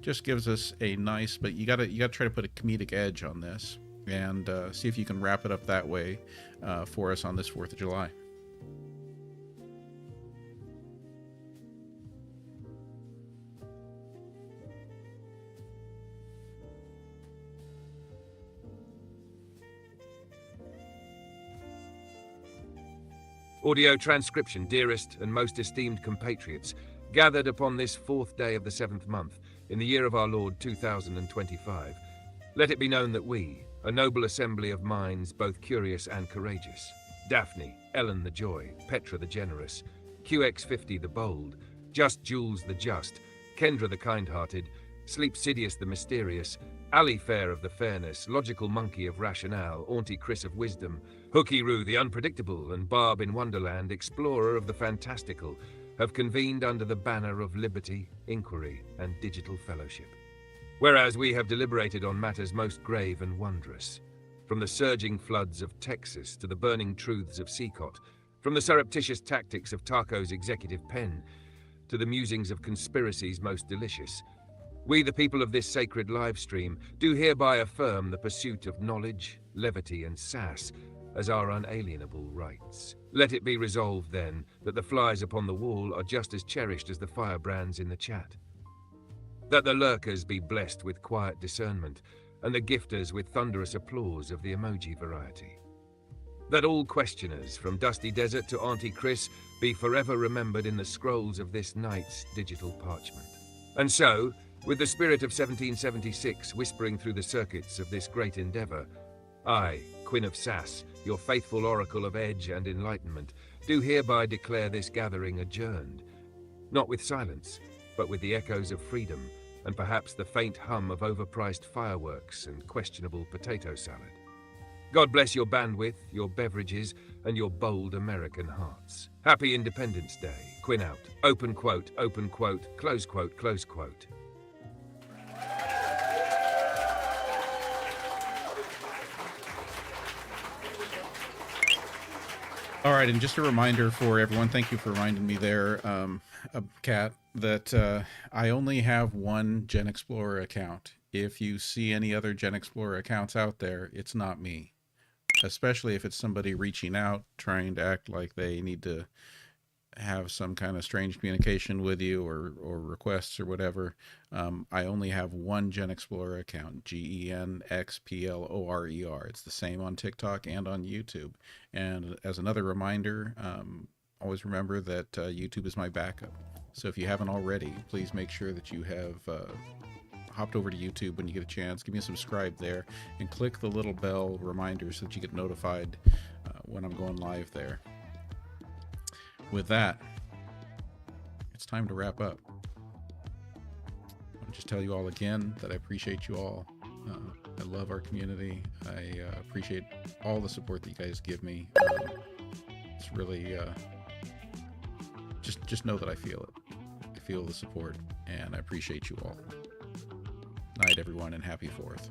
just gives us a nice, but you gotta try to put a comedic edge on this, and see if you can wrap it up that way for us on this 4th of July. Audio transcription, dearest and most esteemed compatriots, gathered upon this 4th day of the 7th month, in the year of our Lord 2025, let it be known that we, a noble assembly of minds both curious and courageous, Daphne, Ellen the Joy, Petra the Generous, QX50 the Bold, Just Jules the Just, Kendra the Kind-Hearted, Sleepsidious the Mysterious, Ali Fair of the Fairness, Logical Monkey of Rationale, Auntie Chris of Wisdom, Hooky Roo the Unpredictable, and Barb in Wonderland, Explorer of the Fantastical, have convened under the banner of liberty, inquiry, and digital fellowship. Whereas we have deliberated on matters most grave and wondrous, from the surging floods of Texas to the burning truths of Seacott, from the surreptitious tactics of Taco's executive pen to the musings of conspiracies most delicious, we, the people of this sacred live stream, do hereby affirm the pursuit of knowledge, levity, and sass as our unalienable rights. Let it be resolved, then, that the flies upon the wall are just as cherished as the firebrands in the chat. That the lurkers be blessed with quiet discernment, and the gifters with thunderous applause of the emoji variety. That all questioners, from Dusty Desert to Auntie Chris, be forever remembered in the scrolls of this night's digital parchment. And so, with the spirit of 1776 whispering through the circuits of this great endeavor, I, Quinn of Sass, your faithful oracle of edge and enlightenment, do hereby declare this gathering adjourned, not with silence, but with the echoes of freedom, and perhaps the faint hum of overpriced fireworks and questionable potato salad. God bless your bandwidth, your beverages, and your bold American hearts. Happy Independence Day. Quinn out. Open quote, close quote, close quote. All right, and just a reminder for everyone, thank you for reminding me there, Kat, that I only have one GenXplorer account. If you see any other GenXplorer accounts out there, it's not me. Especially if it's somebody reaching out, trying to act like they need to have some kind of strange communication with you or requests or whatever. I only have one GenXplorer account, GenXplorer. It's the same on TikTok and on YouTube. And as another reminder, always remember that YouTube is my backup. So if you haven't already, please make sure that you have hopped over to YouTube when you get a chance. Give me a subscribe there and click the little bell reminder so that you get notified when I'm going live there. With that, it's time to wrap up. I'll just tell you all again that I appreciate you all. I love our community. I appreciate all the support that you guys give me. It's really just know that I feel it. I feel the support, and I appreciate you all. Night, everyone, and happy 4th.